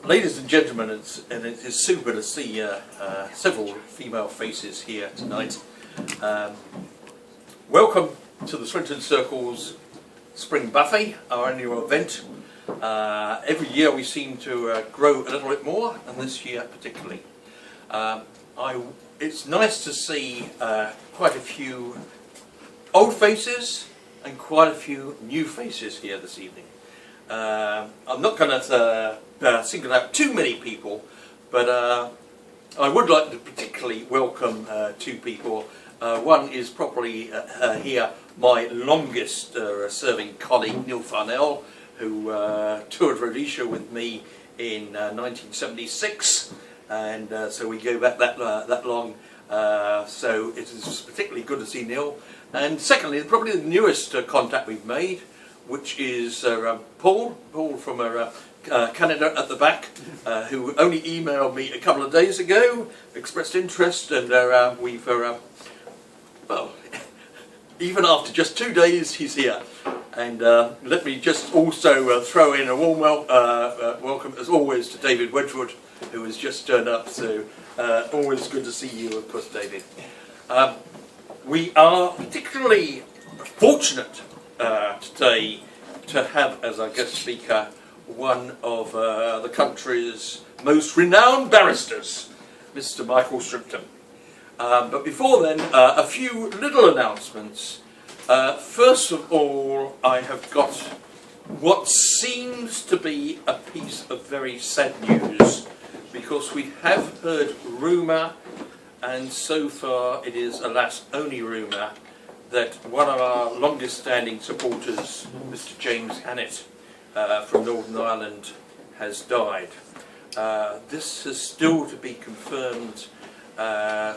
Ladies and gentlemen, it is super to see several female faces here tonight. Welcome to the Swinton Circle's Spring Buffet, our annual event. Every year we seem to grow a little bit more, and this year particularly. It's nice to see quite a few old faces and quite a few new faces here this evening. I'm not going to single out too many people, but I would like to particularly welcome two people. One is probably here my longest serving colleague, Neil Farnell, who toured Rhodesia with me in 1976, and so we go back that long. So it is particularly good to see Neil. And secondly, probably the newest contact we've made, which is Paul from Canada at the back, who only emailed me a couple of days ago, expressed interest, and we've, well, even after just 2 days, he's here. And let me just also throw in a warm welcome, as always, to David Wedgwood, who has just turned up, so always good to see you, of course, David. We are particularly fortunate today to have as our guest speaker one of the country's most renowned barristers, Mr. Michael Shrimpton. But before then, a few little announcements. First of all, I have got what seems to be a piece of very sad news, because we have heard rumour, and so far it is, alas, only rumour, that one of our longest standing supporters, Mr. James Hannett from Northern Ireland, has died. This has still to be confirmed,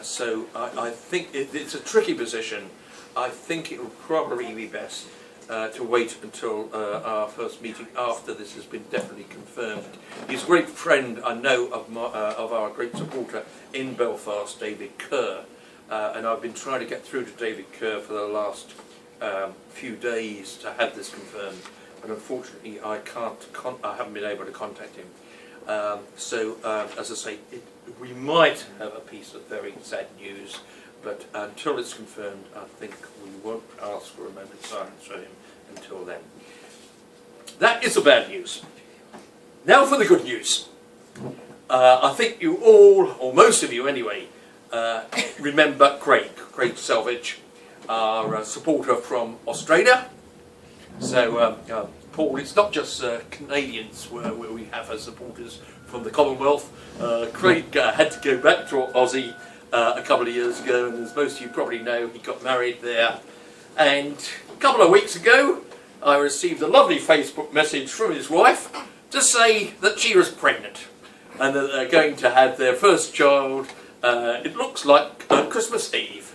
so I think it's a tricky position. I think it will probably be best to wait until our first meeting after this has been definitely confirmed. He's a great friend, I know, of our great supporter in Belfast, David Kerr. And I've been trying to get through to David Kerr for the last few days to have this confirmed, but unfortunately I haven't been able to contact him. So as I say, we might have a piece of very sad news, but until it's confirmed, I think we won't ask for a moment's silence for him until then. That is the bad news. Now for the good news. I think you all, or most of you anyway, remember Craig Selvage, our supporter from Australia. So, Paul, it's not just Canadians where we have as supporters from the Commonwealth. Craig had to go back to Aussie a couple of years ago, and as most of you probably know, he got married there. And a couple of weeks ago, I received a lovely Facebook message from his wife to say that she was pregnant and that they're going to have their first child. It looks like Christmas Eve,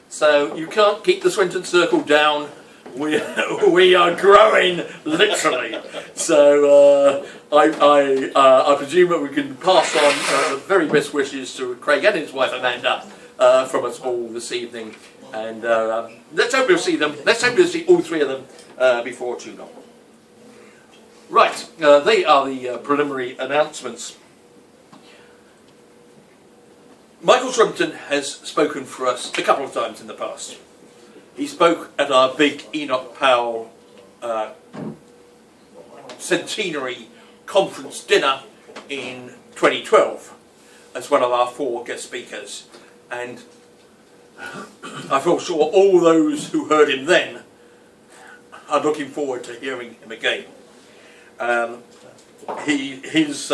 so you can't keep the Swinton Circle down. We are growing, literally. So I presume that we can pass on the very best wishes to Craig and his wife Amanda from us all this evening, and let's hope we'll see them. Let's hope we'll see all three of them before too long. Right, they are the preliminary announcements. Michael Shrimpton has spoken for us a couple of times in the past. He spoke at our big Enoch Powell centenary conference dinner in 2012 as one of our 4 guest speakers, and I feel sure all those who heard him then are looking forward to hearing him again. His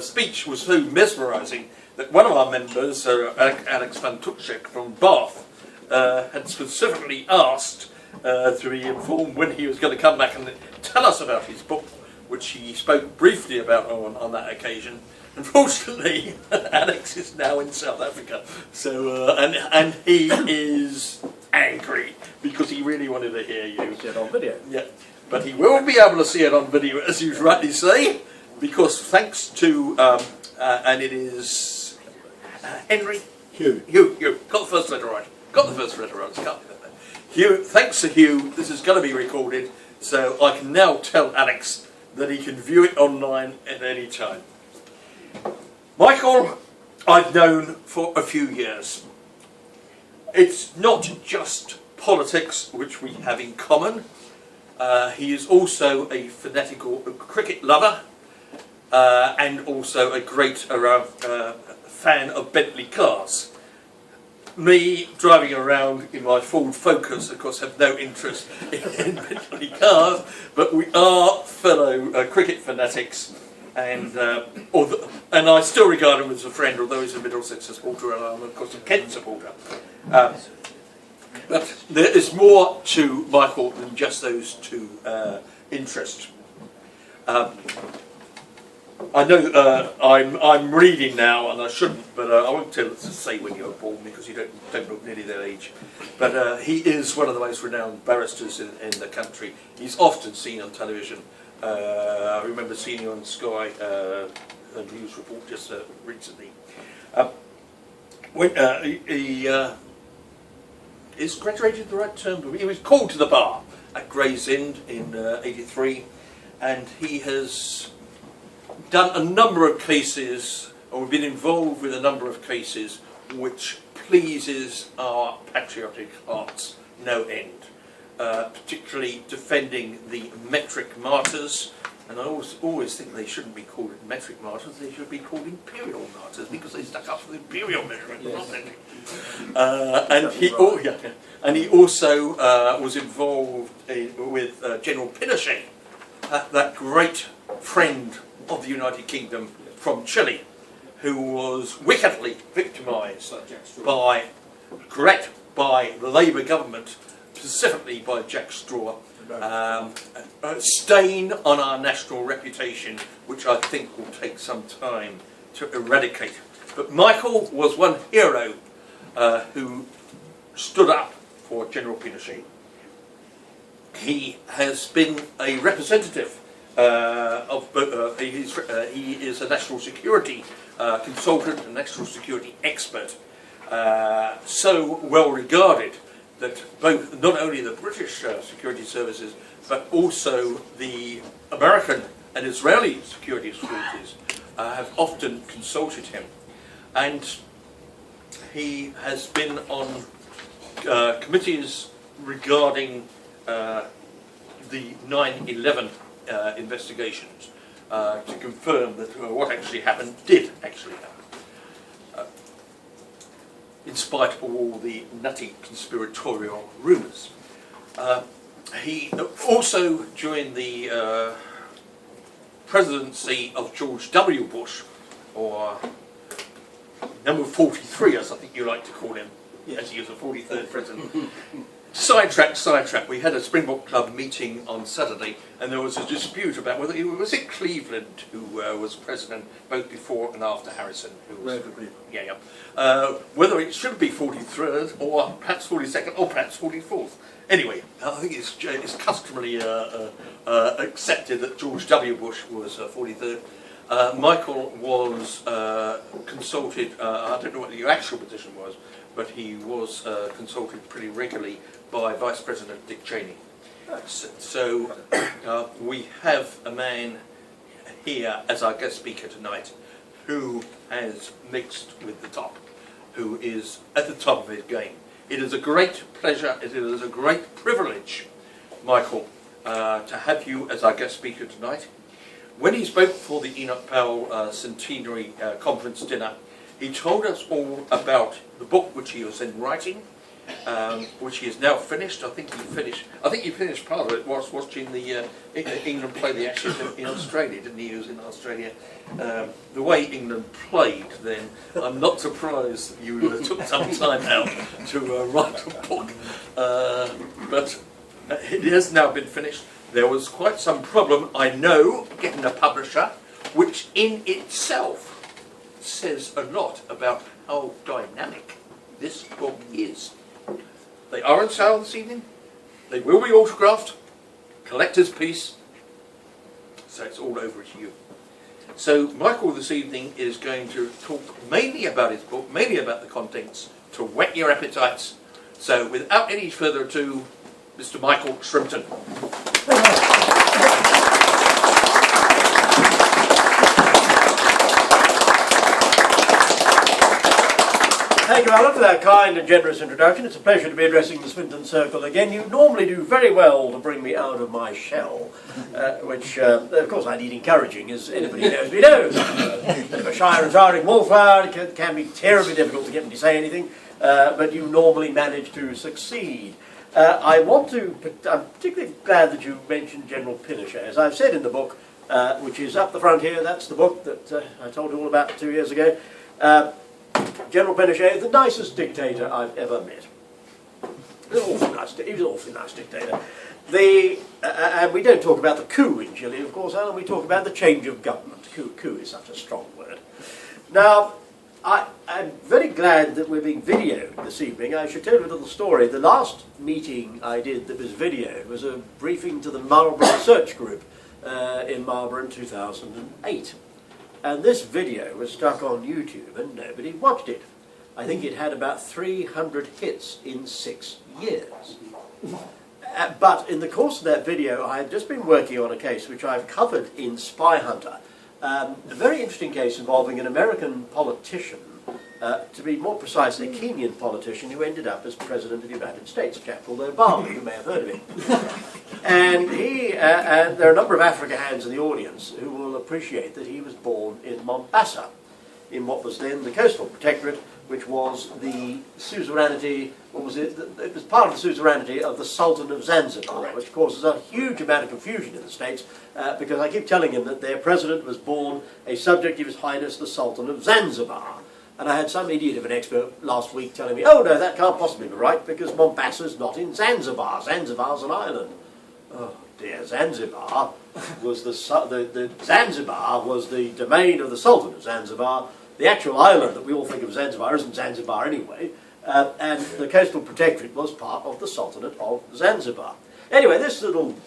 speech was so mesmerising that one of our members, Alex van Tukschek from Bath, had specifically asked to be informed when he was going to come back and tell us about his book, which he spoke briefly about on that occasion. Unfortunately, Alex is now in South Africa, so and he is angry because he really wanted to hear you. See it on video. Yeah, but he will be able to see it on video, as you rightly say, because thanks to and it is Henry. Hugh. Got the first letter right. Can't be that. Hugh, thanks to Hugh, this is going to be recorded, so I can now tell Alex that he can view it online at any time. Michael, I've known for a few years. It's not just politics which we have in common. He is also a fanatical cricket lover and also a great fan of Bentley cars. Me, driving around in my Ford Focus, of course, have no interest in Bentley cars, but we are fellow cricket fanatics, and I still regard him as a friend, although he's a Middlesex supporter and I'm, of course, a Kent supporter. But there is more to Michael than just those two interests. I know I'm reading now, and I shouldn't, but I won't say when you were born because you don't look nearly that age. But he is one of the most renowned barristers in the country. He's often seen on television. I remember seeing him on Sky a news report just recently. When he is graduated the right term, but he was called to the bar at Gray's Inn in '83, and he has done a number of cases, or been involved with a number of cases which pleases our patriotic hearts no end, particularly defending the metric martyrs. And I always think they shouldn't be called metric martyrs, they should be called imperial martyrs, because they stuck up for the imperial measurement, yes. And he also was involved with General Pinochet, that great friend of the United Kingdom from Chile, who was wickedly victimised by the Labour government, specifically by Jack Straw. A stain on our national reputation, which I think will take some time to eradicate. But Michael was one hero who stood up for General Pinochet. He has been a representative he is a national security consultant, a national security expert, so well regarded that both not only the British security services but also the American and Israeli security services have often consulted him, and he has been on committees regarding the 9/11 investigations to confirm that what actually happened did actually happen, in spite of all the nutty conspiratorial rumours. He also, during the presidency of George W. Bush, or number 43 as I think you like to call him, yes, as he was the 43rd president. Sidetrack. We had a Springbok Club meeting on Saturday, and there was a dispute about whether it was Cleveland who was president both before and after Harrison. Who was, whether it should be 43rd or perhaps 42nd or perhaps 44th. Anyway, I think it's customarily accepted that George W. Bush was 43rd. Michael was consulted. I don't know what the actual position was, but he was consulted pretty regularly by Vice President Dick Cheney. So we have a man here as our guest speaker tonight who has mixed with the top, who is at the top of his game. It is a great pleasure, it is a great privilege, Michael, to have you as our guest speaker tonight. When he spoke for the Enoch Powell Centenary Conference dinner, he told us all about the book which he was then writing, which he has now finished. I think he finished part of it whilst watching the England play the Ashes in Australia, didn't he? He was in Australia. The way England played then, I'm not surprised that you took some time out to write a book. But it has now been finished. There was quite some problem, I know, getting a publisher, which in itself says a lot about how dynamic this book is. They are on sale this evening. They will be autographed. Collector's piece. So it's all over to you. So Michael this evening is going to talk mainly about his book, mainly about the contents, to whet your appetites. So without any further ado, Mr. Michael Shrimpton. Thank you, Alan, for that kind and generous introduction. It's a pleasure to be addressing the Swinton Circle again. You normally do very well to bring me out of my shell, which, of course, I need encouraging, as anybody knows me knows. Bit of a shy, retiring wallflower. It can be terribly difficult to get me to say anything, but you normally manage to succeed. I'm particularly glad that you mentioned General Pinochet. As I've said in the book, which is up the front here, that's the book that I told you all about 2 years ago. General Pinochet, the nicest dictator I've ever met. He was an awfully nice dictator. And we don't talk about the coup in Chile, of course, Alan. We talk about the change of government. Coup is such a strong word. Now, I'm very glad that we're being videoed this evening. I should tell you a little story. The last meeting I did that was videoed was a briefing to the Marlborough Research Group in Marlborough in 2008. And this video was stuck on YouTube and nobody watched it. I think it had about 300 hits in 6 years. But in the course of that video, I had just been working on a case which I've covered in Spyhunter. A very interesting case involving an American politician, to be more precise, a Kenyan politician who ended up as President of the United States, a chap called Obama. You may have heard of him. And and there are a number of Africa hands in the audience who will appreciate that he was born in Mombasa, in what was then the Coastal Protectorate, which was the suzerainty, what was it? It was part of the suzerainty of the Sultan of Zanzibar, which causes a huge amount of confusion in the States, because I keep telling him that their president was born a subject of His Highness the Sultan of Zanzibar. And I had some idiot of an expert last week telling me, oh no, that can't possibly be right, because Mombasa's not in Zanzibar. Zanzibar's an island. Oh dear, Zanzibar was Zanzibar was the domain of the Sultan of Zanzibar. The actual island that we all think of Zanzibar isn't Zanzibar anyway, and the Coastal Protectorate was part of the Sultanate of Zanzibar. Anyway,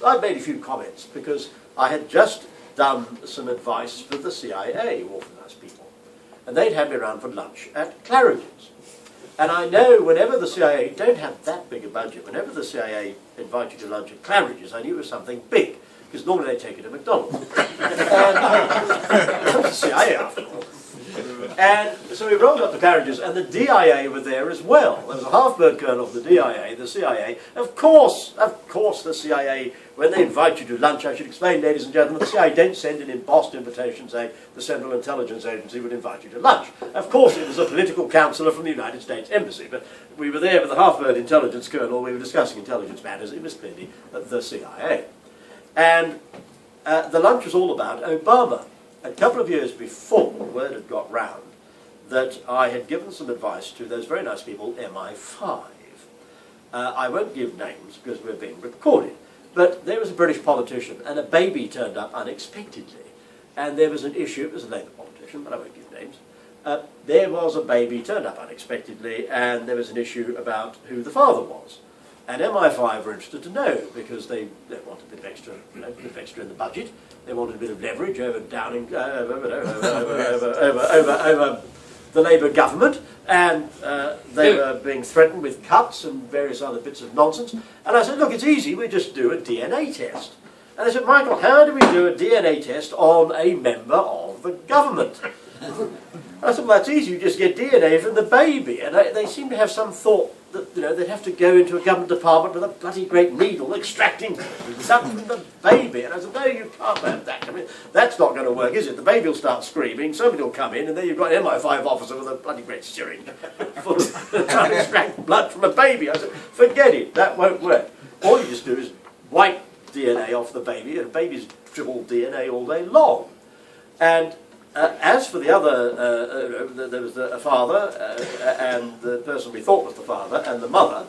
I made a few comments because I had just done some advice for the CIA, awfully nice people, and they'd had me around for lunch at Claridge's. And I know whenever the CIA don't have that big a budget, whenever the CIA invite you to lunch at Claridge's, I knew it was something big, because normally they take you to McDonald's. And the CIA after all. And so we rolled up to Claridge's, and the DIA were there as well. There was a half-bird colonel of the DIA, the CIA. Of course, the CIA, when they invite you to lunch, I should explain, ladies and gentlemen, the CIA don't send an embossed invitation saying the Central Intelligence Agency would invite you to lunch. Of course, it was a political counsellor from the United States Embassy, but we were there with the half-bird intelligence colonel. We were discussing intelligence matters. It was clearly the CIA. And the lunch was all about Obama. A couple of years before, word had got round that I had given some advice to those very nice people, MI5. I won't give names because we're being recorded, but there was a British politician and a baby turned up unexpectedly. And there was an issue, it was a Labour politician, but I won't give names. There was a baby turned up unexpectedly and there was an issue about who the father was. And MI5 were interested to know because they wanted a bit of extra, a bit of extra in the budget. They wanted a bit of leverage over Downing, over the Labour government, and they were being threatened with cuts and various other bits of nonsense. And I said, look, it's easy, we just do a DNA test. And they said, Michael, how do we do a DNA test on a member of the government? I said, well, that's easy, you just get DNA from the baby. And they seem to have some thought that they'd have to go into a government department with a bloody great needle extracting something from the baby. And I said, no, you can't have that. I mean, that's not going to work, is it? The baby will start screaming, somebody will come in, and then you've got an MI5 officer with a bloody great syringe full of trying to extract blood from a baby. I said, forget it, that won't work. All you just do is wipe DNA off the baby, and the baby's dribbled DNA all day long. And as for the other, there was a father and the person we thought was the father and the mother,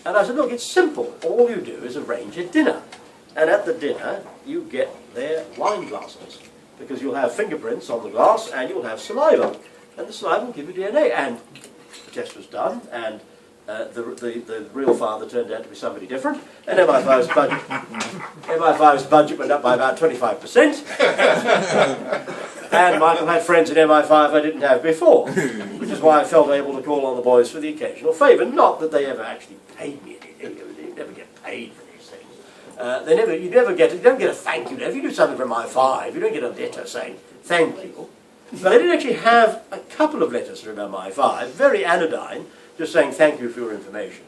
and I said, look, it's simple. All you do is arrange a dinner, and at the dinner you get their wine glasses, because you'll have fingerprints on the glass and you'll have saliva, and the saliva will give you DNA. And the test was done, and the real father turned out to be somebody different, and MI5's budget went up by about 25%. And Michael had friends in MI5 I didn't have before, which is why I felt able to call on the boys for the occasional favour. Not that they ever actually paid me anything. You never get paid for these things. You don't get a thank you. If you do something for MI5, you don't get a letter saying thank you. But I did actually have a couple of letters from MI5, very anodyne, just saying thank you for your information.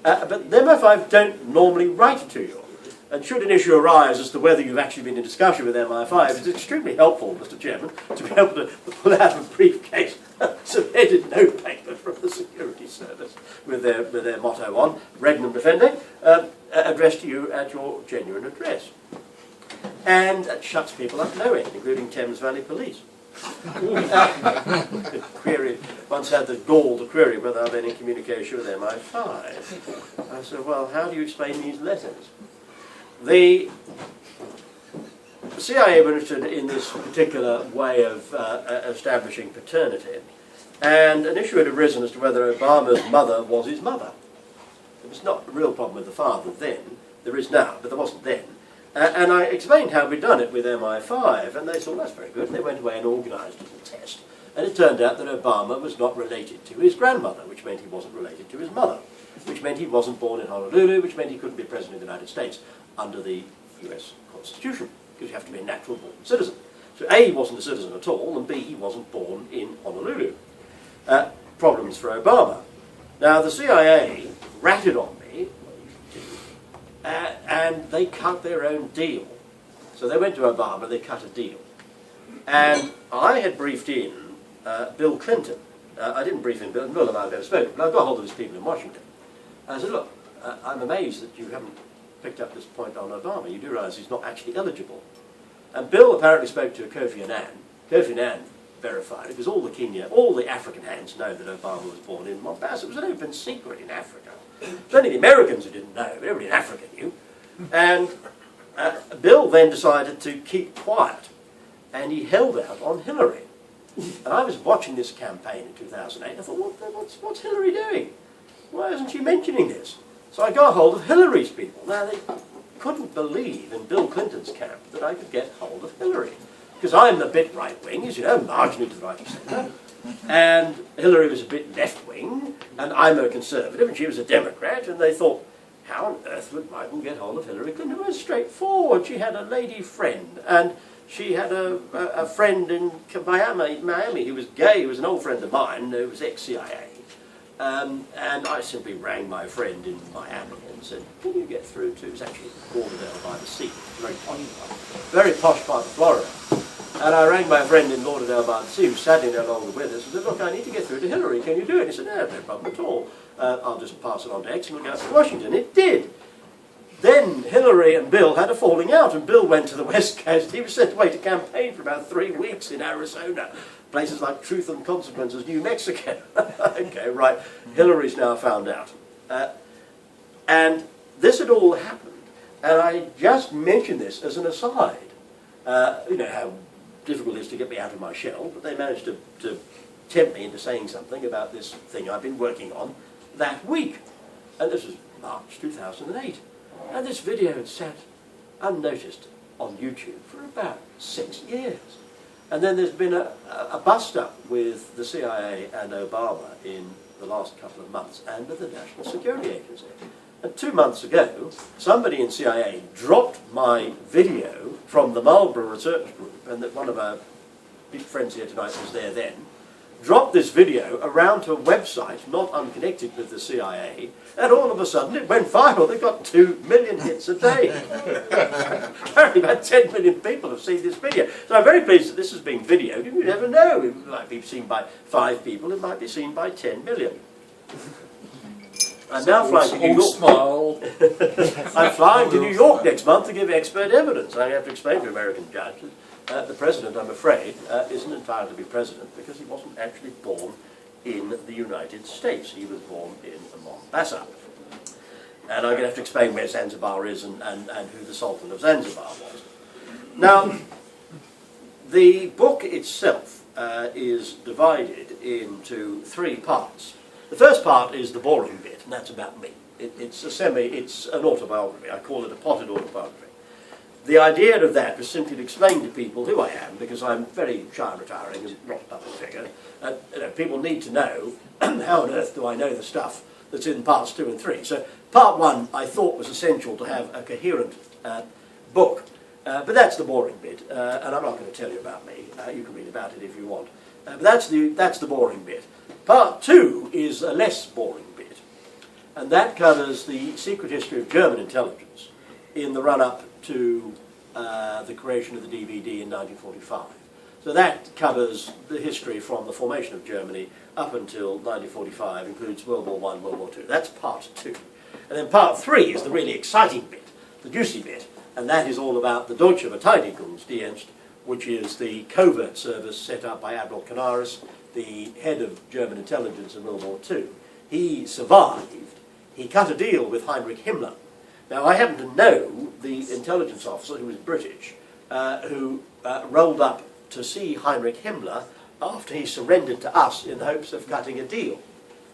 But the MI5 don't normally write to you. And should an issue arise as to whether you've actually been in discussion with MI5, it's extremely helpful, Mr. Chairman, to be able to pull out of a briefcase some headed notepaper from the security service with their motto on, Regnum Defending, addressed to you at your genuine address. And it shuts people up no end, including Thames Valley Police. Once had the gall to query whether I've been in communication with MI5. I said, well, how do you explain these letters? The CIA were interested in this particular way of establishing paternity, and an issue had arisen as to whether Obama's mother was his mother. There was not a real problem with the father then, there is now, but there wasn't then. And I explained how we'd done it with MI5, and they thought, that's very good. They went away and organised a little test. And it turned out that Obama was not related to his grandmother, which meant he wasn't related to his mother, which meant he wasn't born in Honolulu, which meant he couldn't be President of the United States under the US Constitution, because you have to be a natural born citizen. So A, he wasn't a citizen at all, and B, he wasn't born in Honolulu. Problems for Obama. Now, the CIA ratted on me, and they cut their own deal. So they went to Obama, they cut a deal. And I had briefed in Bill Clinton. I didn't brief in Bill and I've never spoken, but I got hold of his people in Washington. And I said, look, I'm amazed that you haven't picked up this point on Obama. You do realise he's not actually eligible. And Bill apparently spoke to Kofi Annan. Kofi Annan verified it, because all the Kenya, all the African hands know that Obama was born in Mombasa. It was an open secret in Africa. It was only the Americans who didn't know, but everybody in Africa knew. And Bill then decided to keep quiet, and he held out on Hillary. And I was watching this campaign in 2008, and I thought, what's Hillary doing? Why isn't she mentioning this? So I got hold of Hillary's people. Now, they couldn't believe in Bill Clinton's camp that I could get hold of Hillary. Because I'm a bit right-wing, as you know, marginally to the right of centre. And Hillary was a bit left-wing, and I'm a conservative, and she was a Democrat, and they thought, how on earth would Michael get hold of Hillary Clinton? It was straightforward. She had a lady friend, and she had a friend in Miami who was gay, who was an old friend of mine, who was ex-CIA. And I simply rang my friend in Miami and said, can you get through to, it was actually Lauderdale by the Sea, very posh part of Florida. And I rang my friend in Lauderdale by the Sea, who was sadly no longer with us, and said, look, I need to get through to Hillary, can you do it? He said, no problem at all. I'll just pass it on to X and we'll go to Washington. It did. Then Hillary and Bill had a falling out, and Bill went to the West Coast. He was sent away to campaign for about 3 weeks in Arizona, places like Truth and Consequences, New Mexico. Okay, right. Hillary's now found out. And this had all happened, and I just mentioned this as an aside. You know how difficult it is to get me out of my shell, but they managed to tempt me into saying something about this thing I've been working on that week. And this was March 2008. And this video had sat unnoticed on YouTube for about 6 years. And then there's been a bust-up with the CIA and Obama in the last couple of months, and with the National Security Agency. And 2 months ago, somebody in CIA dropped my video from the Marlborough Research Group, and that one of our big friends here tonight was there then, dropped this video around to a website not unconnected with the CIA, and all of a sudden it went viral. They got 2 million hits a day. Apparently about 10 million people have seen this video. So I'm very pleased that this is being videoed. You never know. It might be seen by 5 people. It might be seen by 10 million. I'm now flying to New York. Smile. I'm flying to New York next month to give expert evidence. I have to explain to American judges the president, I'm afraid, isn't entitled to be president because he wasn't actually born in the United States. He was born in Mombasa. And I'm going to have to explain where Zanzibar is and who the Sultan of Zanzibar was. Now, the book itself is divided into 3 parts. The first part is the boring bit, and that's about me. It's an autobiography. I call it a potted autobiography. The idea of that was simply to explain to people who I am, because I'm very shy and retiring and not a public figure. People need to know how on earth do I know the stuff that's in parts 2 and 3. So part 1 I thought was essential to have a coherent book. But that's the boring bit, and I'm not going to tell you about me. You can read about it if you want. But that's the boring bit. Part 2 is a less boring bit, and that covers the secret history of German intelligence in the run-up to the creation of the DVD in 1945. So that covers the history from the formation of Germany up until 1945, includes World War I, World War II. That's part 2. And then part 3 is the really exciting bit, the juicy bit, and that is all about the Deutsche Verteidigungsdienst, which is the covert service set up by Admiral Canaris, the head of German intelligence in World War II. He survived. He cut a deal with Heinrich Himmler. Now, I happen to know the intelligence officer, who was British, who rolled up to see Heinrich Himmler after he surrendered to us in the hopes of cutting a deal.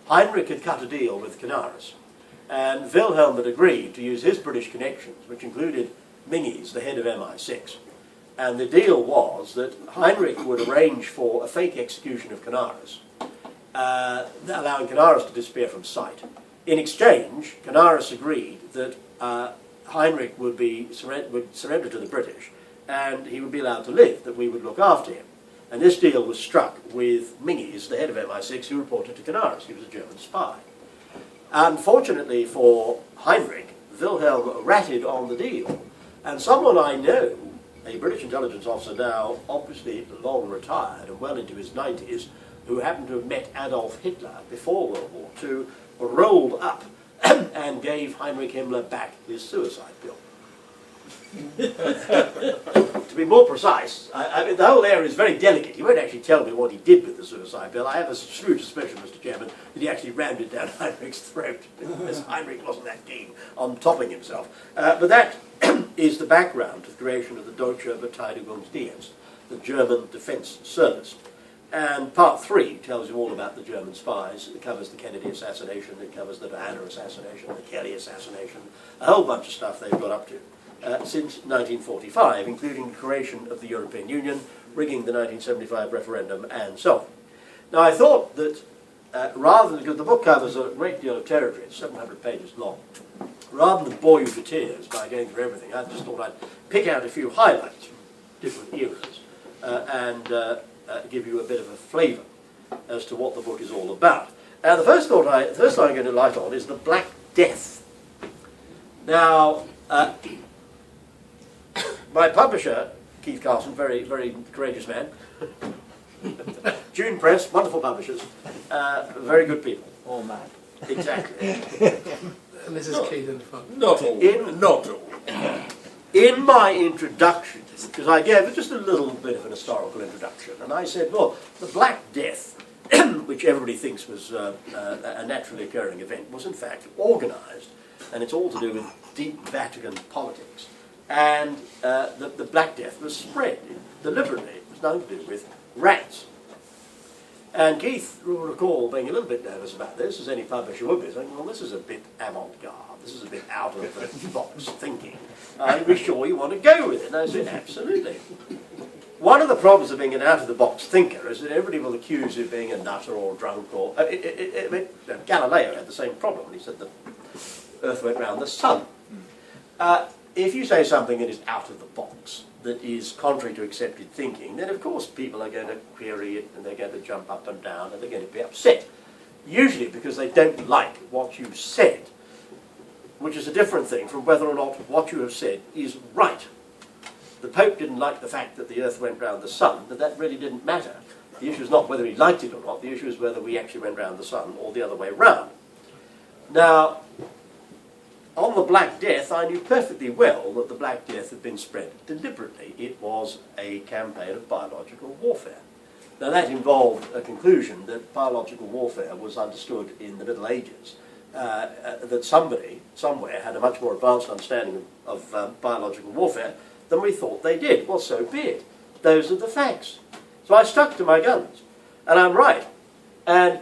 Heinrich had cut a deal with Canaris, and Wilhelm had agreed to use his British connections, which included Mingies, the head of MI6. And the deal was that Heinrich would arrange for a fake execution of Canaris, allowing Canaris to disappear from sight. In exchange, Canaris agreed that Heinrich would surrender to the British, and he would be allowed to live, that we would look after him. And this deal was struck with Mingies, the head of MI6, who reported to Canaris. He was a German spy. Unfortunately for Heinrich, Wilhelm ratted on the deal, and someone I know, a British intelligence officer now, obviously long retired and well into his 90s, who happened to have met Adolf Hitler before World War II, rolled up and gave Heinrich Himmler back his suicide bill. To be more precise, I mean, the whole area is very delicate. He won't actually tell me what he did with the suicide bill. I have a shrewd suspicion, Mr. Chairman, that he actually rammed it down Heinrich's throat, because Heinrich wasn't that keen on topping himself. But that is the background to the creation of the Deutsche Verteidigungsdienst, the German Defence Service. And part 3 tells you all about the German spies. It covers the Kennedy assassination, it covers the Diana assassination, the Kelly assassination, a whole bunch of stuff they've got up to since 1945, including the creation of the European Union, rigging the 1975 referendum, and so on. Now, I thought that rather than, because the book covers a great deal of territory, it's 700 pages long, rather than bore you to tears by going through everything, I just thought I'd pick out a few highlights from different eras and give you a bit of a flavour as to what the book is all about. Now, the first thing I'm going to light on is the Black Death. Now, my publisher, Keith Carson, very, very courageous man, June Press, wonderful publishers, very good people. All mad. Exactly. And this is Keith and fun. Not all. Not all. In my introduction, because I gave just a little bit of an historical introduction, and I said, well, the Black Death, which everybody thinks was a naturally occurring event, was in fact organised, and it's all to do with deep Vatican politics. And the Black Death was spread deliberately. It was nothing to do with rats. And Keith will recall being a little bit nervous about this, as any publisher would be, saying, well, this is a bit avant-garde, this is a bit out of the box thinking. Are you sure you want to go with it? And I said, absolutely. One of the problems of being an out-of-the-box thinker is that everybody will accuse you of being a nutter or drunk or... Galileo had the same problem when he said the Earth went round the sun. If you say something that is out of the box, that is contrary to accepted thinking, then of course people are going to query it and they're going to jump up and down and they're going to be upset. Usually because they don't like what you've said, which is a different thing from whether or not what you have said is right. The Pope didn't like the fact that the Earth went round the sun, but that really didn't matter. The issue is not whether he liked it or not, the issue is whether we actually went round the sun or the other way round. Now, on the Black Death, I knew perfectly well that the Black Death had been spread deliberately. It was a campaign of biological warfare. Now that involved a conclusion that biological warfare was understood in the Middle Ages, that somebody, somewhere, had a much more advanced understanding of biological warfare than we thought they did. Well, so be it. Those are the facts. So I stuck to my guns, and I'm right. And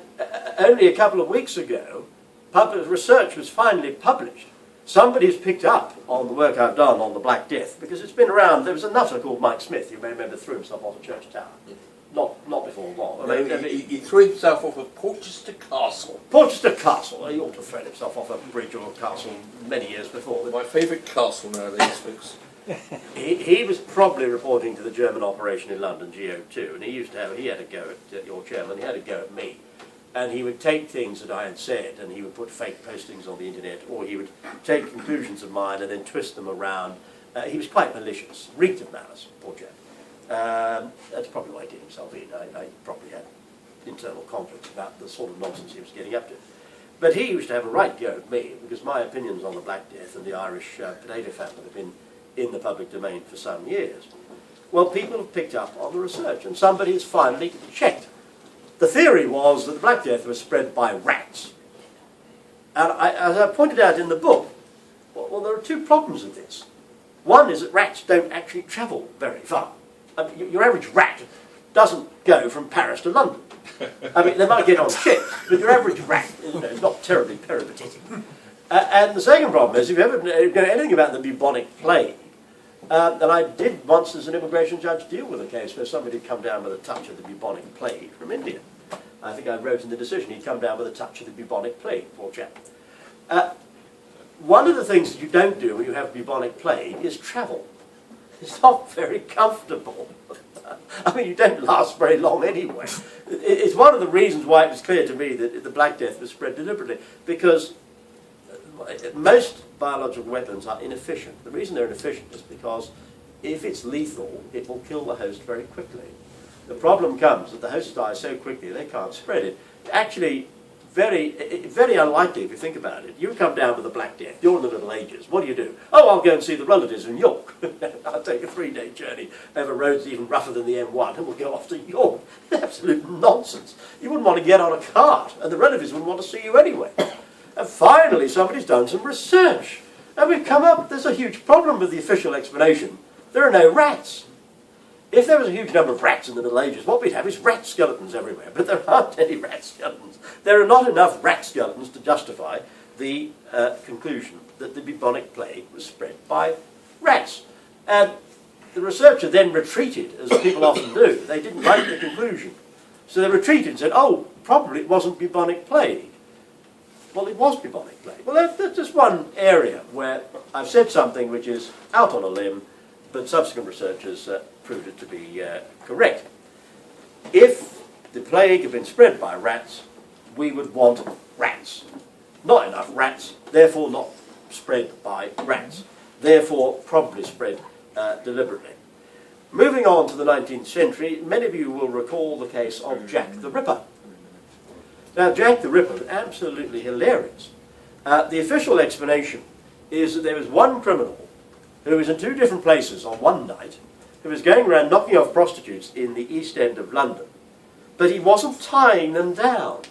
only a couple of weeks ago, research was finally published. Somebody's picked up on the work I've done on the Black Death, because it's been around. There was a nutter called Mike Smith, you may remember, threw himself off a church tower. Not before long. No, he threw himself off of Porchester Castle. Porchester Castle. He ought to have thrown himself off a bridge or a castle many years before. My favourite castle nowadays, folks. He was probably reporting to the German operation in London, GO2, and he had a go at your chairman, he had a go at me. And he would take things that I had said and he would put fake postings on the internet, or he would take conclusions of mine and then twist them around. He was quite malicious, reeked of malice, poor chap. That's probably why he did himself in. I probably had internal conflicts about the sort of nonsense he was getting up to. But he used to have a right go at me, because my opinions on the Black Death and the Irish potato famine have been in the public domain for some years. Well, people have picked up on the research, and somebody has finally checked. The theory was that the Black Death was spread by rats. And as I pointed out in the book, well, there are two problems with this. One is that rats don't actually travel very far. I mean, your average rat doesn't go from Paris to London. I mean, they might get on ships, but your average rat is not terribly peripatetic. And the second problem is, if you ever know anything about the bubonic plague, and I did once as an immigration judge deal with a case where somebody had come down with a touch of the bubonic plague from India. I think I wrote in the decision he'd come down with a touch of the bubonic plague, poor chap. One of the things that you don't do when you have bubonic plague is travel. It's not very comfortable. I mean, you don't last very long anyway. It's one of the reasons why it was clear to me that the Black Death was spread deliberately, because most biological weapons are inefficient. The reason they're inefficient is because if it's lethal, it will kill the host very quickly. The problem comes that the host dies so quickly they can't spread it. Actually, very unlikely if you think about it. You come down with the Black Death, you're in the Middle Ages, what do? Oh, I'll go and see the relatives in York. I'll take a 3-day journey over roads even rougher than the M1 and we'll go off to York. Absolute nonsense. You wouldn't want to get on a cart and the relatives wouldn't want to see you anyway. And finally somebody's done some research and we've come up, there's a huge problem with the official explanation. There are no rats. If there was a huge number of rats in the Middle Ages, what we'd have is rat skeletons everywhere, but there aren't any rat skeletons. There are not enough rat skeletons to justify the conclusion that the bubonic plague was spread by rats. And the researcher then retreated, as people often do. They didn't like the conclusion. So they retreated and said, oh, probably it wasn't bubonic plague. Well, it was bubonic plague. Well, that's just one area where I've said something which is out on a limb, but subsequent researchers proved it to be correct. If the plague had been spread by rats, we would want rats. Not enough rats, therefore not spread by rats. Therefore probably spread deliberately. Moving on to the 19th century, many of you will recall the case of Jack the Ripper. Now, Jack the Ripper was absolutely hilarious. The official explanation is that there was one criminal who was in 2 different places on one night, who was going around knocking off prostitutes in the East End of London, but he wasn't tying them down.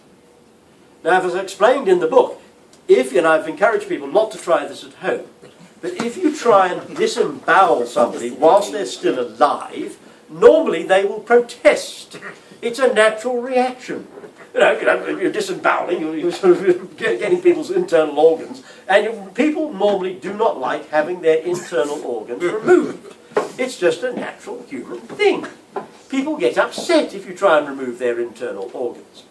Now, as I explained in the book, and I've encouraged people not to try this at home, but if you try and disembowel somebody whilst they're still alive, normally they will protest. It's a natural reaction. You're disemboweling, you're sort of getting people's internal organs, and people normally do not like having their internal organs removed. It's just a natural human thing. People get upset if you try and remove their internal organs.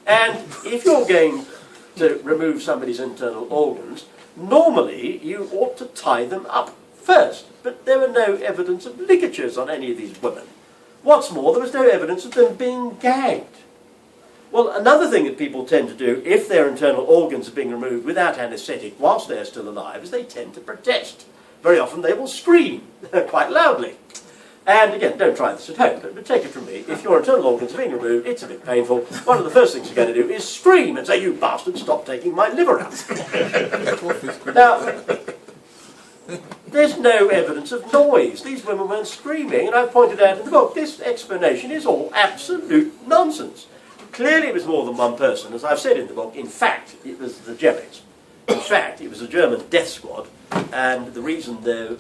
And if you're going to remove somebody's internal organs, normally you ought to tie them up first. But there were no evidence of ligatures on any of these women. What's more, there was no evidence of them being gagged. Well, another thing that people tend to do if their internal organs are being removed without anaesthetic whilst they're still alive is they tend to protest. Very often they will scream quite loudly. And again, don't try this at home, but take it from me, if your internal organs are being removed, it's a bit painful. One of the first things you're going to do is scream and say, you bastard, stop taking my liver out. Now, there's no evidence of noise. These women weren't screaming, and I've pointed out in the book, this explanation is all absolute nonsense. Clearly it was more than one person, as I've said in the book. In fact, it was the Germans. In fact, it was a German death squad, and the reason the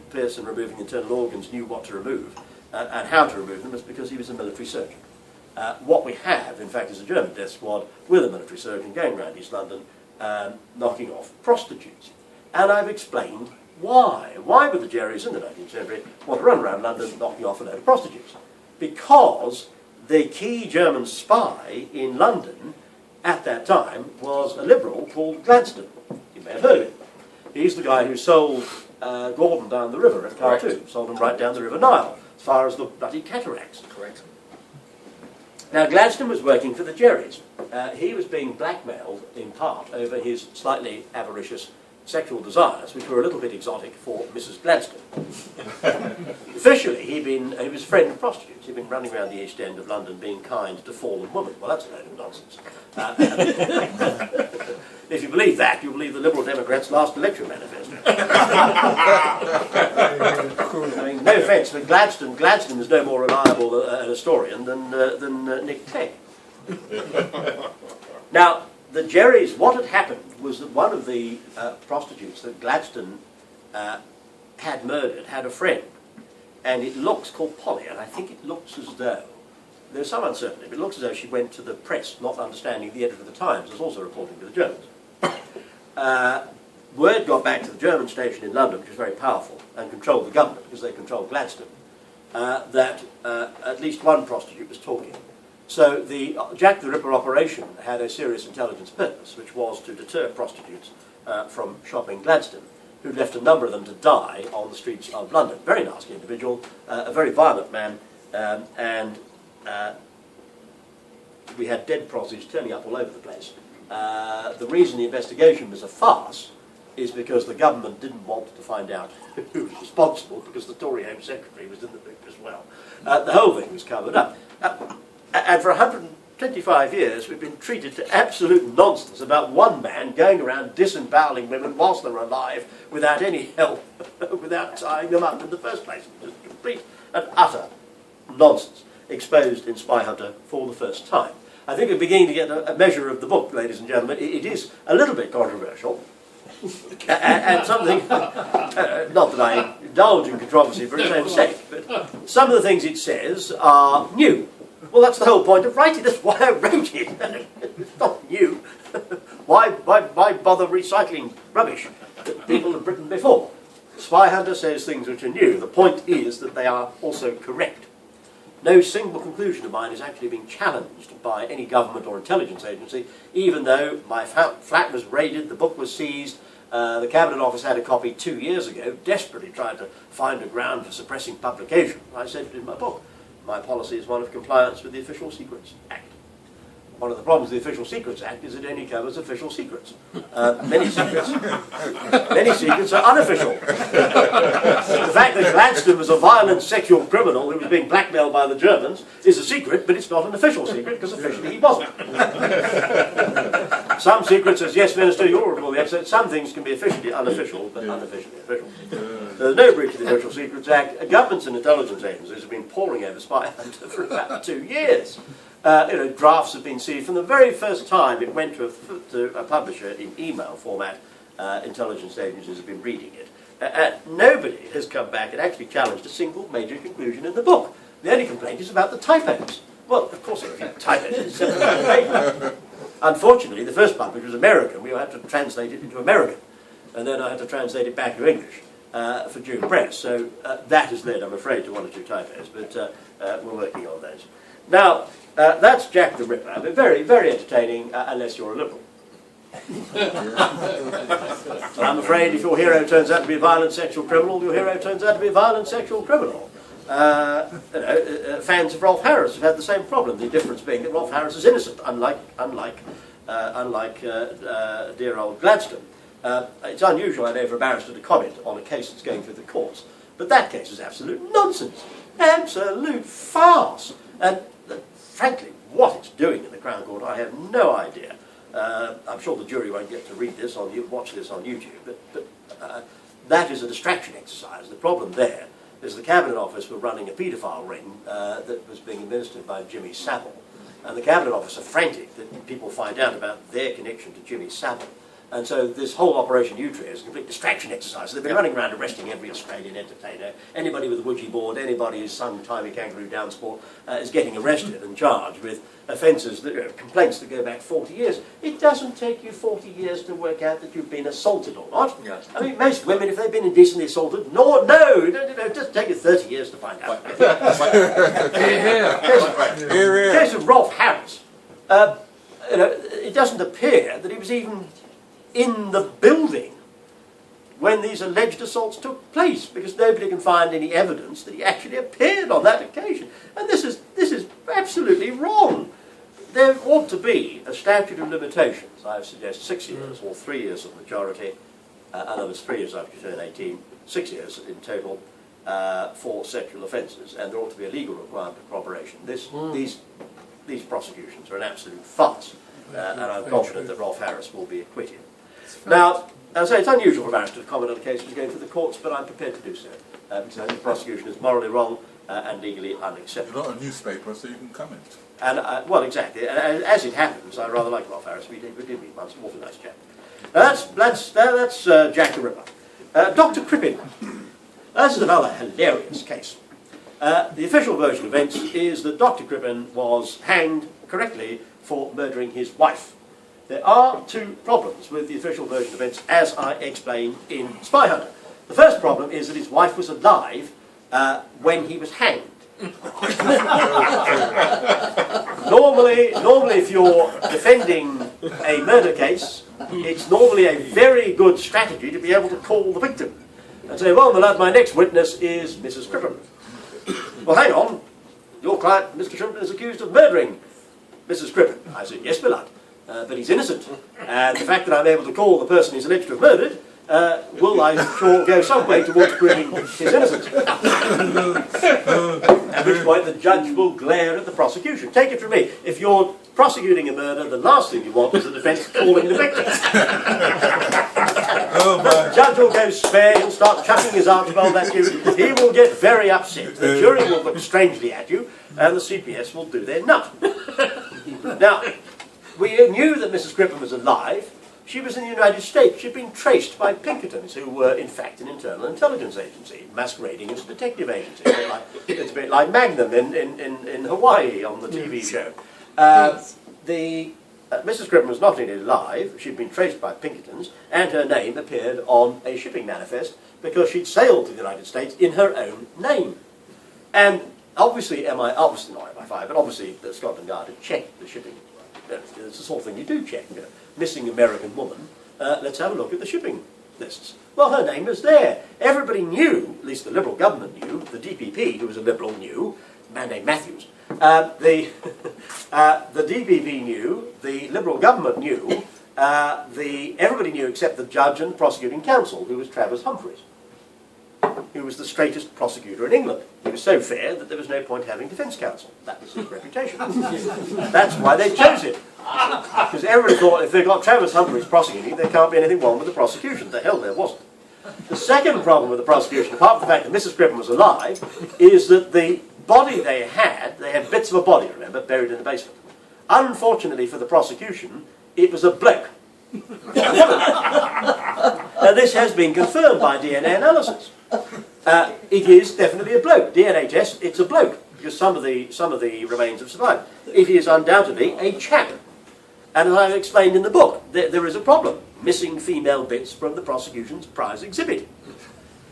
person removing internal organs knew what to remove and how to remove them was because he was a military surgeon. What we have, in fact, is a German death squad with a military surgeon going around East London knocking off prostitutes. And I've explained why. Why would the Jerrys in the 19th century want to run around London knocking off a load of prostitutes? Because the key German spy in London at that time was a liberal called Gladstone. You may have heard of him. He's the guy who sold Gordon down the river at Khartoum, sold them right down the River Nile, as far as the bloody cataracts. Correct. Now Gladstone was working for the Jerrys. He was being blackmailed in part over his slightly avaricious sexual desires, which were a little bit exotic for Mrs. Gladstone. Officially, he was a friend of prostitutes. He'd been running around the East End of London being kind to fallen women. Well, that's a load of nonsense. If you believe that, you believe the Liberal Democrats' last election manifesto. I mean, no offence, but Gladstone is no more reliable a historian than Nick Clegg. Now, the Jerrys, what had happened was that one of the prostitutes that Gladstone had murdered had a friend, and it looks, called Polly, and I think it looks as though, there's some uncertainty, but it looks as though she went to the press, not understanding the editor of the Times was also reporting to the Germans. Word got back to the German station in London, which was very powerful, and controlled the government, because they controlled Gladstone, that at least one prostitute was talking. So the Jack the Ripper operation had a serious intelligence purpose, which was to deter prostitutes from shopping Gladstone, who left a number of them to die on the streets of London. Very nasty individual, a very violent man, and we had dead prostitutes turning up all over the place. The reason the investigation was a farce is because the government didn't want to find out who was responsible, because the Tory Home Secretary was in the book as well. The whole thing was covered up. And for 125 years we've been treated to absolute nonsense about one man going around disemboweling women whilst they're alive without any help, without tying them up in the first place. Just complete and utter nonsense exposed in Spyhunter for the first time. I think we're beginning to get a measure of the book, ladies and gentlemen. It is a little bit controversial. And something, not that I indulge in controversy for its own sake, but some of the things it says are new. Well, that's the whole point of writing. That's why I wrote it. It's not new. Why bother recycling rubbish that people have written before? Spyhunter says things which are new. The point is that they are also correct. No single conclusion of mine is actually being challenged by any government or intelligence agency, even though my flat was raided, the book was seized, the Cabinet Office had a copy 2 years ago, desperately trying to find a ground for suppressing publication. I said in my book, my policy is one of compliance with the Official Secrets Act. One of the problems with the Official Secrets Act is it only covers official secrets. Many secrets are unofficial. The fact that Gladstone was a violent sexual criminal who was being blackmailed by the Germans is a secret, but it's not an official secret, because officially he wasn't. Some secrets, as yes, Minister, you'll recall the episode, some things can be officially unofficial, but unofficially official. There's no breach of the Official Secrets Act. Governments and intelligence agencies have been poring over Spyhunter for about 2 years. Drafts have been seen from the very first time it went to a publisher in email format. Intelligence agencies have been reading it. Nobody has come back and actually challenged a single major conclusion in the book. The only complaint is about the typos. Well, of course, if you type it, it's 700 pages. Unfortunately, the first publisher was American. We had to translate it into American, and then I had to translate it back to English for June press. So that has led, I'm afraid, to 1 or 2 typos, but we're working on those. Now, that's Jack the Ripper. I mean, very, very entertaining, unless you're a liberal. I'm afraid if your hero turns out to be a violent sexual criminal, your hero turns out to be a violent sexual criminal. Fans of Rolf Harris have had the same problem, the difference being that Rolf Harris is innocent, unlike dear old Gladstone. It's unusual, I know, for a barrister to comment on a case that's going through the courts, but that case is absolute nonsense, absolute farce. And frankly, what it's doing in the Crown Court, I have no idea. I'm sure the jury won't get to read this watch this on YouTube, but that is a distraction exercise. The problem there is the Cabinet Office were running a paedophile ring that was being administered by Jimmy Savile, and the Cabinet Office are frantic that people find out about their connection to Jimmy Savile. And so this whole Operation Utria is a complete distraction exercise. They've been running around arresting every Australian entertainer. Anybody with a woodgie board, anybody who's sung Timey Kangaroo Down sport is getting arrested and charged with offences, complaints that go back 40 years. It doesn't take you 40 years to work out that you've been assaulted or not. Yes. I mean, most women, if they've been indecently assaulted, it doesn't take you 30 years to find out. In case of Rolf Harris, it doesn't appear that he was even in the building when these alleged assaults took place, because nobody can find any evidence that he actually appeared on that occasion. And this is absolutely wrong. There ought to be a statute of limitations. I suggest 6 years, or 3 years of majority. In other words, 3 years after you turn 18, 6 years in total for sexual offences, and there ought to be a legal requirement of corroboration. These prosecutions are an absolute farce, and I'm confident that Rolf Harris will be acquitted. Now, as I say, it's unusual for a barrister to comment on a case which is going through the courts, but I'm prepared to do so, because I think the prosecution is morally wrong and legally unacceptable. You're not a newspaper, so you can comment. And, well, exactly. And as it happens, I rather like Rolf Harris. We did meet once, an awfully nice chap. Now, that's Jack the Ripper. Dr. Crippen. This is another hilarious case. The official version of events is that Dr. Crippen was hanged correctly for murdering his wife. There are two problems with the official version of events, as I explained in Spyhunter. The first problem is that his wife was alive when he was hanged. Normally, if you're defending a murder case, it's normally a very good strategy to be able to call the victim and say, well, my lad, my next witness is Mrs. Crippen. Well, hang on, your client, Mr. Shrimpton, is accused of murdering Mrs. Crippen. I said, yes, my lad, but he's innocent. And the fact that I'm able to call the person he's alleged to have murdered will, I'm sure, go some way towards proving his innocence. At which point the judge will glare at the prosecution. Take it from me, if you're prosecuting a murder, the last thing you want is the defence calling the victim. The judge will go spare, he'll start chucking his Archibald at you, he will get very upset, the jury will look strangely at you, and the CPS will do their nut. Now, we knew that Mrs. Crippen was alive. She was in the United States. She'd been traced by Pinkertons, who were in fact an internal intelligence agency, masquerading as a detective agency. It's a bit like Magnum in Hawaii on the TV show. Mrs. Crippen was not only alive, she'd been traced by Pinkertons, and her name appeared on a shipping manifest because she'd sailed to the United States in her own name. And obviously, obviously not MI5, but obviously the Scotland Yard had checked the shipping. It's the sort of thing you do check. You know, missing American woman, let's have a look at the shipping lists. Well, her name was there. Everybody knew, at least the Liberal government knew, the DPP, who was a Liberal, knew, a man named Matthews, the DPP knew, the Liberal government knew, everybody knew except the judge and the prosecuting counsel, who was Travers Humphreys, who was the straightest prosecutor in England. He was so fair that there was no point having defence counsel. That was his reputation. That's why they chose him. Because everybody thought if they've got Travers Humphreys prosecuting, there can't be anything wrong with the prosecution. The hell there wasn't. The second problem with the prosecution, apart from the fact that Mrs. Crippen was alive, is that the body they had bits of a body, remember, buried in the basement. Unfortunately for the prosecution, it was a bloke. Now this has been confirmed by DNA analysis. It is definitely a bloke. DNA test, it's a bloke, because some of the remains have survived. It is undoubtedly a chap. And as I've explained in the book, there is a problem. Missing female bits from the prosecution's prize exhibit.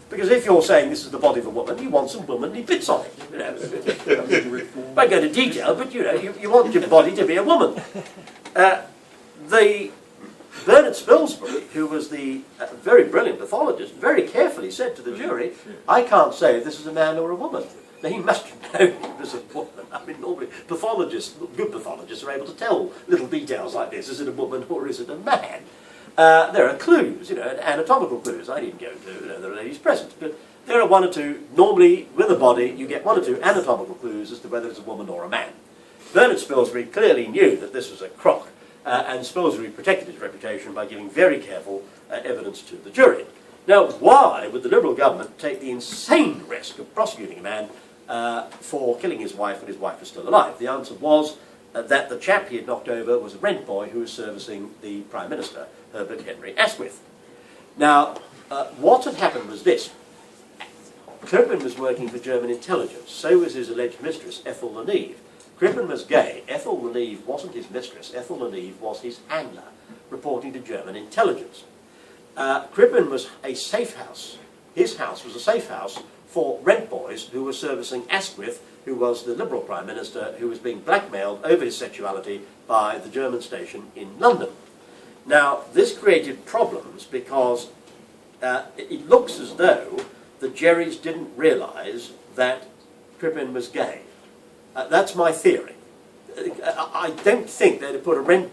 Because if you're saying this is the body of a woman, you want some womanly bits on it. You know. I won't go into detail, but you know, you want your body to be a woman. Bernard Spilsbury, who was the very brilliant pathologist, very carefully said to the jury, I can't say if this is a man or a woman. Now, he must have known it was a woman. I mean, normally pathologists, good pathologists, are able to tell little details like this. Is it a woman or is it a man? There are clues, you know, anatomical clues. I didn't go into, you know, the ladies present, but there are one or two, normally with a body, you get one or two anatomical clues as to whether it's a woman or a man. Bernard Spilsbury clearly knew that this was a crock, and Spilsbury protected his reputation by giving very careful evidence to the jury. Now, why would the Liberal government take the insane risk of prosecuting a man for killing his wife when his wife was still alive? The answer was that the chap he had knocked over was a rent boy who was servicing the Prime Minister, Herbert Henry Asquith. Now, what had happened was this. Crippen was working for German intelligence, so was his alleged mistress, Ethel Leneve. Crippen was gay. Ethel Leneve wasn't his mistress. Ethel Leneve was his handler, reporting to German intelligence. Crippen was a safe house. His house was a safe house for rent boys who were servicing Asquith, who was the Liberal Prime Minister, who was being blackmailed over his sexuality by the German station in London. Now, this created problems because it looks as though the Jerrys didn't realise that Crippen was gay. That's my theory. I don't think they'd have put a rent